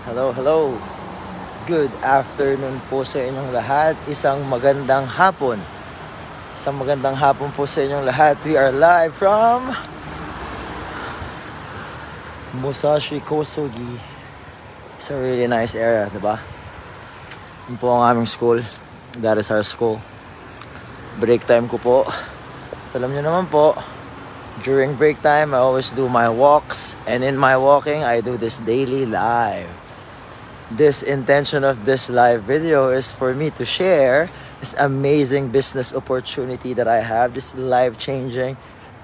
Hello, hello. Good afternoon po sa inyong lahat. Isang magandang hapon. Isang magandang hapon po sa inyong lahat. We are live from Musashi Kosugi. It's a really nice area, diba? Yun po ang aming school. That is our school. Break time ko po. Alam nyo naman po, during break time, I always do my walks. And in my walking, I do this daily live. This intention of this live video is for me to share this amazing business opportunity that I have, this life-changing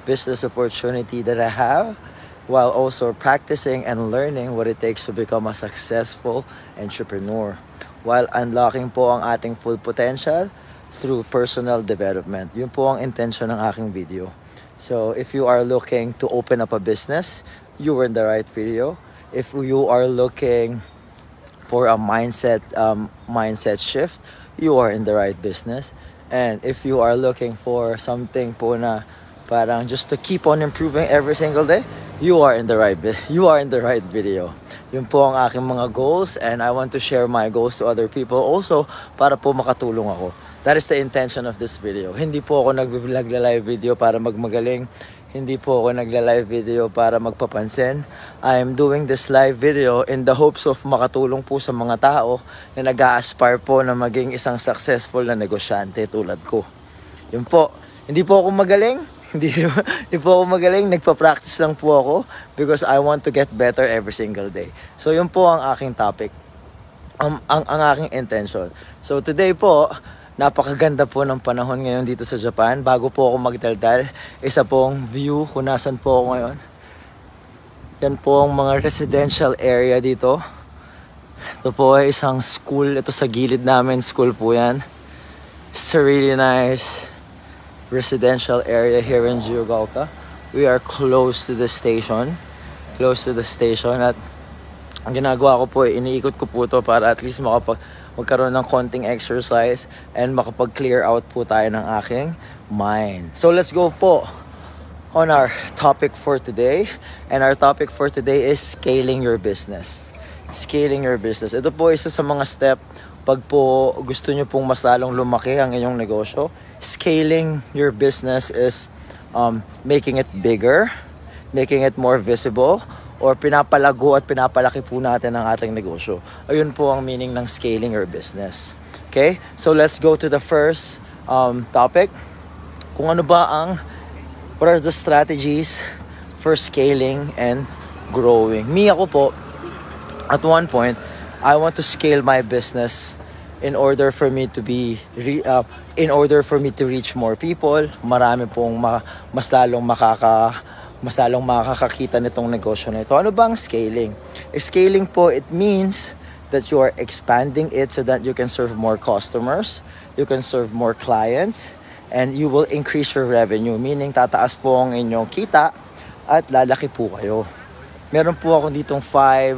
business opportunity that I have, while also practicing and learning what it takes to become a successful entrepreneur, while unlocking po ang ating full potential through personal development. Yun po ang intention ng aking video. So if you are looking to open up a business, you are in the right video. If you are looking for a mindset shift, you are in the right business. And if you are looking for something po na parang just to keep on improving every single day, you are in the right video. Yun po ang aking mga goals, and I want to share my goals to other people also para po makatulong ako. That is the intention of this video. Hindi po ako nagla-live video para magmagaling. Hindi po ako nagla-live video para magpapansin. I am doing this live video in the hopes of makatulong po sa mga tao na nag-a-aspire po na maging isang successful na negosyante tulad ko. Yun po. Hindi po ako magaling. Hindi po ako magaling. Nagpa-practice lang po ako because I want to get better every single day. So yun po ang aking topic. Ang aking intention. So today po, napakaganda po ng panahon ngayon dito sa Japan. Bago po ako magdaldal, isa pong view kung nasan po ako ngayon. Yan po ang mga residential area dito. Ito po ay isang school. Ito sa gilid namin, school po yan. It's a really nice residential area here in Jiugaoka. We are close to the station. At ang ginagawa ko po, iniikot ko po ito para at least magkaroon ng konting exercise and makapag-clear out po tayo ng aking mind. So let's go po on our topic for today. And our topic for today is scaling your business. Scaling your business. Ito po isa sa mga step pag po gusto nyo pong mas lalong lumaki ang inyong negosyo. Scaling your business is making it bigger, making it more visible, or pinapalago at pinapalaki po natin ang ating negosyo. Ayun po ang meaning ng scaling your business. Okay? So let's go to the first topic. Kung ano ba what are the strategies for scaling and growing? Ako po, at one point, I want to scale my business in order for me to reach more people. Marami pong mas lalong makakakita nitong negosyo na ito. Ano ba ang scaling? Scaling po, it means that you are expanding it so that you can serve more customers, you can serve more clients, and you will increase your revenue. Meaning, tataas po ang inyong kita at lalaki po kayo. Meron po ako ditong 3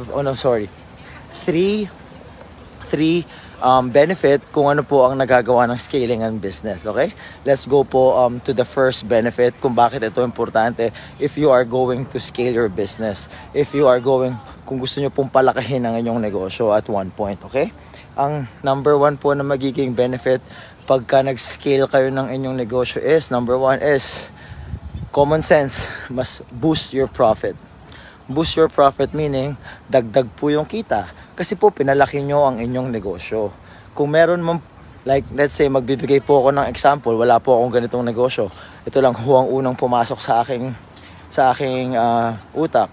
benefit kung ano po ang nagagawa ng scaling ang business. Okay? Let's go po to the first benefit kung bakit ito importante if you are going to scale your business. Kung gusto nyo pong palakahin ang inyong negosyo at one point. Okay? Ang number 1 po na magiging benefit pagka nag-scale kayo ng inyong negosyo is, number 1 is common sense. Mas boost your profit. Boost your profit meaning dagdag po yung kita. Kasi po pinalaki nyo ang inyong negosyo. Kung meron man, like let's say magbibigay po ako ng example, wala po akong ganitong negosyo. Ito lang ho ang unang pumasok sa aking utak.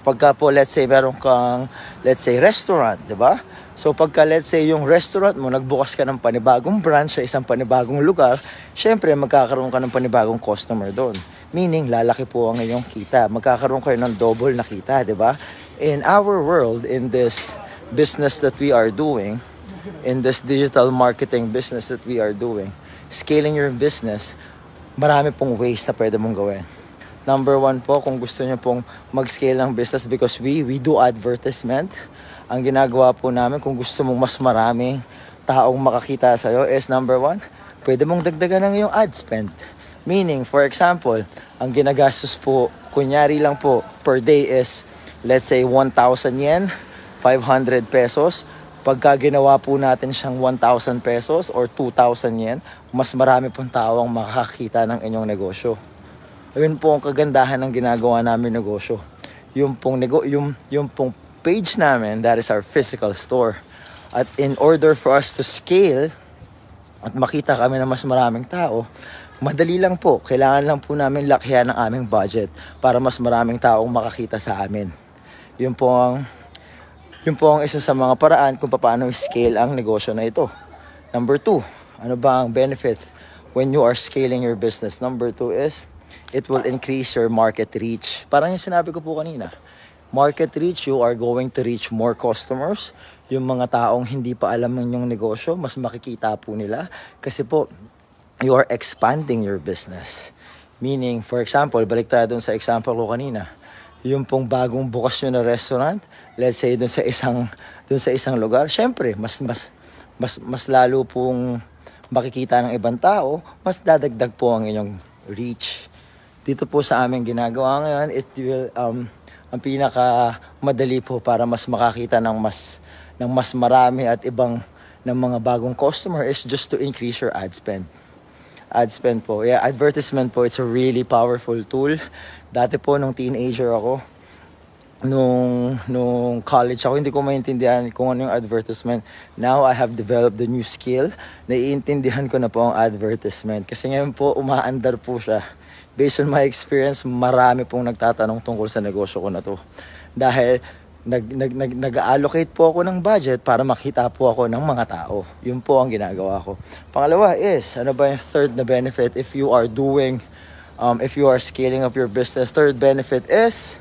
Pagka po let's say meron kang restaurant, 'di ba? So pagka let's say yung restaurant mo nagbukas ka ng panibagong branch sa isang panibagong lugar, syempre magkakaroon ka ng panibagong customer doon. Meaning lalaki po ang iyong kita. Magkakaroon kayo ng double na kita, 'di ba? In our world, in this business that we are doing, in this digital marketing business that we are doing, scaling your business, marami pong ways na pwede mong gawin. Number 1 po, kung gusto niyo pong mag-scale ng business, because we do advertisement. Ang ginagawa po namin, kung gusto mong mas maraming taong makakita sa'yo, is number 1, pwede mong dagdagan ng iyong ad spend. Meaning, for example, ang ginagastos po, kunyari lang po, per day is let's say 1,000 yen. 500 pesos. Pagka ginawa po natin siyang 1,000 pesos or 2,000 yen, mas marami pong tao ang makakakita ng inyong negosyo. Ayun po ang kagandahan ng ginagawa namin negosyo. Yung pong page namin, that is our physical store. At in order for us to scale at makita kami ng mas maraming tao, madali lang po. Kailangan lang po namin lakihan ang aming budget para mas maraming taong makakita sa amin. Yun po ang isa sa mga paraan kung paano scale ang negosyo na ito. Number 2, ano ba ang benefit when you are scaling your business? Number 2 is, it will increase your market reach. Parang yung sinabi ko po kanina. Market reach, you are going to reach more customers. Yung mga taong hindi pa alam ng inyong negosyo, mas makikita po nila. Kasi po, you are expanding your business. Meaning, for example, balik tayo dun sa example ko kanina. Yung pong bagong bukas nyo na restaurant, let's say dun sa isang lugar, syempre, mas lalo pong makikita ng ibang tao, mas dadagdag po ang inyong reach. Dito po sa aming ginagawa ngayon, it will, ang pinaka madali po para mas makakita ng mas marami at ibang ng mga bagong customer is just to increase your ad spend. Ad spend po. Yeah, advertisement po, it's a really powerful tool. Dati po nung teenager ako, nung college ako, hindi ko maintindihan kung ano yung advertisement. Now, I have developed the new skill. Naiintindihan ko na po ang advertisement. Kasi ngayon po, umaandar po siya. Based on my experience, marami pong nagtatanong tungkol sa negosyo ko na to. Dahil nag-allocate po ako ng budget para makita po ako ng mga tao. Yun po ang ginagawa ko. Pangalawa is, ano ba yung third na benefit if you are scaling up your business? Third benefit is,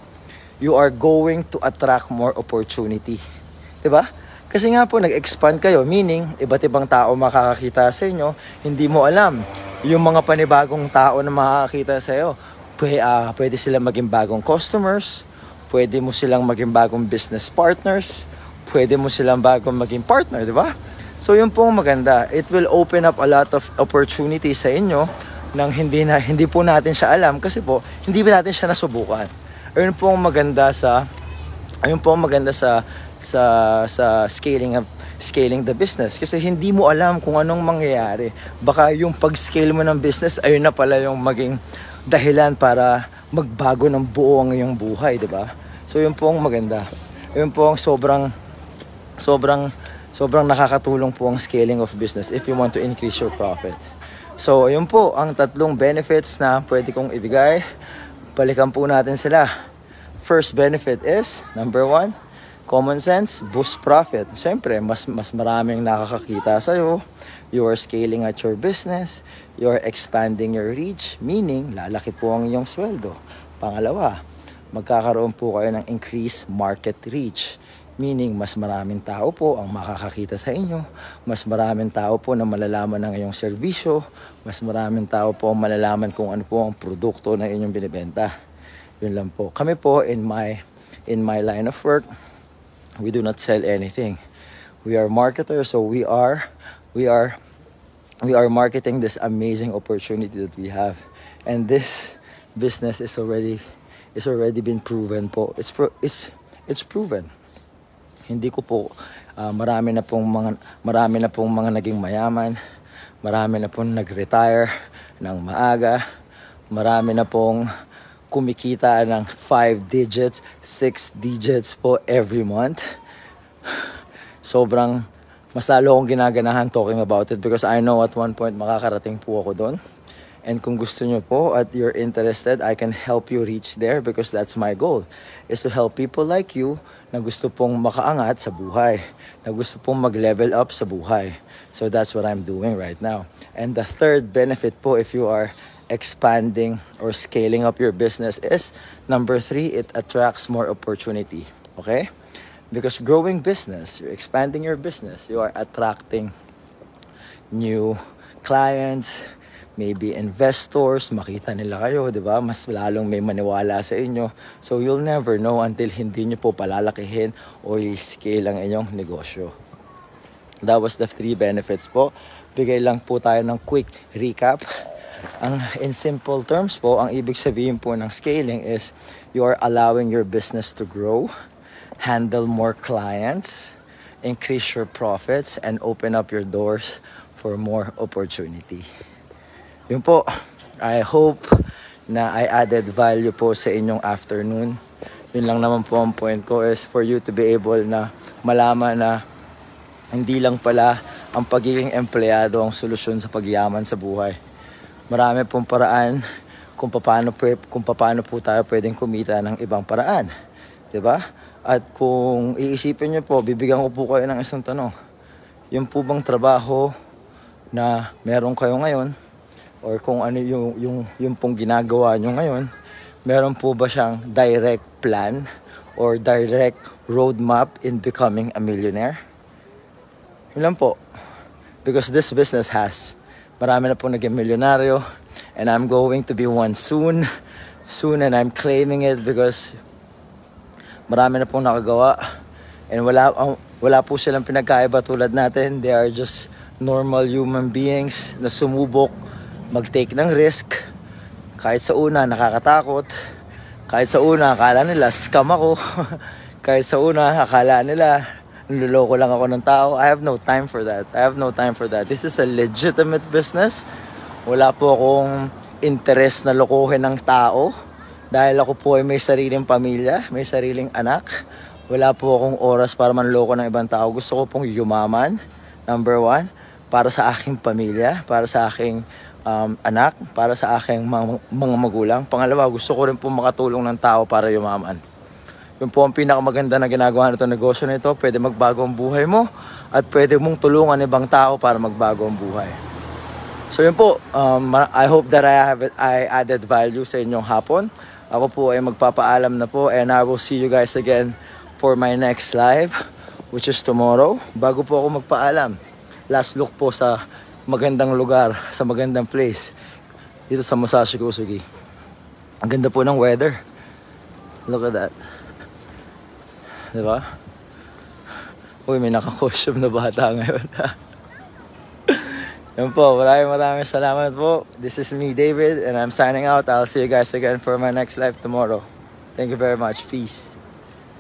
you are going to attract more opportunity. Diba? Kasi nga po, nag-expand kayo, meaning, iba't ibang tao makakakita sa inyo, hindi mo alam. Yung mga panibagong tao na makakakita sa iyo, pwede silang maging bagong customers, pwede mo silang maging bagong business partners, pwede mo silang bagong maging partner, di ba? So yun po maganda. It will open up a lot of opportunities sa inyo nang hindi po natin siya alam kasi po hindi ba natin siya nasubukan. Ayun po maganda sa scaling the business kasi hindi mo alam kung anong mangyayari. Baka yung pag-scale mo ng business ayun na pala yung maging dahilan para magbago ng buo ang iyong buhay, di ba? So yun po ang maganda. Yun po ang sobrang nakakatulong po ang scaling of business if you want to increase your profit. So yun po ang tatlong benefits na pwede kong ibigay. Balikan po natin sila. First benefit is, number 1, common sense, boost profit. Siyempre, mas maraming nakakakita sa'yo. You are scaling at your business. You are expanding your reach. Meaning, lalaki po ang iyong sweldo. Pangalawa, magkakaroon po kayo ng increased market reach. Meaning, mas maraming tao po ang makakakita sa inyo. Mas maraming tao po na malalaman ng iyong serbisyo. Mas maraming tao po ang malalaman kung ano po ang produkto na inyong binibenta. Yun lang po. Kami po, in my line of work, we do not sell anything. We are marketers, so we are marketing this amazing opportunity that we have, and this business is already been proven po. It's proven. Hindi ko po marami na pong mga naging mayaman, marami na pong nag-retire ng maaga, marami na pong kumikita ng 5 digits, 6 digits po every month. Sobrang mas lalo akong ginaganahan talking about it because I know at one point makakarating po ako doon. And kung gusto nyo po at you're interested, I can help you reach there because that's my goal. Is to help people like you na gusto pong makaangat sa buhay, na gusto pong mag-level up sa buhay. So that's what I'm doing right now. And the third benefit po if you are expanding or scaling up your business is, number 3, it attracts more opportunity. Okay? Because growing business, you're expanding your business, you are attracting new clients, maybe investors, makita nila kayo, di ba? Mas lalong may maniwala sa inyo. So you'll never know until hindi nyo po palalakihin o i-scale ang inyong negosyo. That was the 3 benefits po. Bigay lang po tayo ng quick recap. In simple terms po, ang ibig sabihin po ng scaling is you are allowing your business to grow. handle more clients, increase your profits, and open up your doors for more opportunity. Yun po, I hope na I added value po sa inyong afternoon. Yun lang naman po ang point ko is for you to be able na malaman na hindi lang pala ang pagiging empleyado ang solusyon sa pagyaman sa buhay. Marami pong paraan kung paano po tayo pwedeng kumita ng ibang paraan. 'Di ba? At kung iisipin niyo po, bibigyan ko po kayo ng isang tanong. Yung po bang trabaho na meron kayo ngayon or kung ano yung pong ginagawa nyo ngayon, meron po ba siyang direct plan or direct roadmap in becoming a millionaire? Yun lang po. Because this business has. Marami na po naging milyonaryo and I'm going to be one soon and I'm claiming it because marami na pong nakagawa and wala po silang pinagkaiba tulad natin. They are just normal human beings na sumubok mag-take ng risk. Kahit sa una nakakatakot, kahit sa una akala nila scam ako kahit sa una akala nila niloloko lang ako ng tao. I have no time for that. This is a legitimate business. Wala po akong interest na lokohin ng tao dahil ako po ay may sariling pamilya, may sariling anak. Wala po akong oras para manloko ng ibang tao. Gusto ko pong yumaman, number one, para sa aking pamilya, para sa aking anak, para sa aking mga magulang. Pangalawa, gusto ko rin po makatulong ng tao para yumaman. Yun po ang pinakamaganda na ginagawa nito negosyo nito. Pwede magbago ang buhay mo at pwede mong tulungan ibang tao para magbago ang buhay. So yun po, I hope that I added value sa inyong hapon. Ako po ay magpapaalam na po and I will see you guys again for my next live, which is tomorrow. Bago po ako magpaalam, last look po sa magandang lugar, sa magandang place dito sa Musashi Kosugi. Ang ganda po ng weather. Look at that. Diba? Uy, may naka-costume na bata ngayon. Yan po, maraming salamat po. This is me, David, and I'm signing out. I'll see you guys again for my next live tomorrow. Thank you very much. Peace.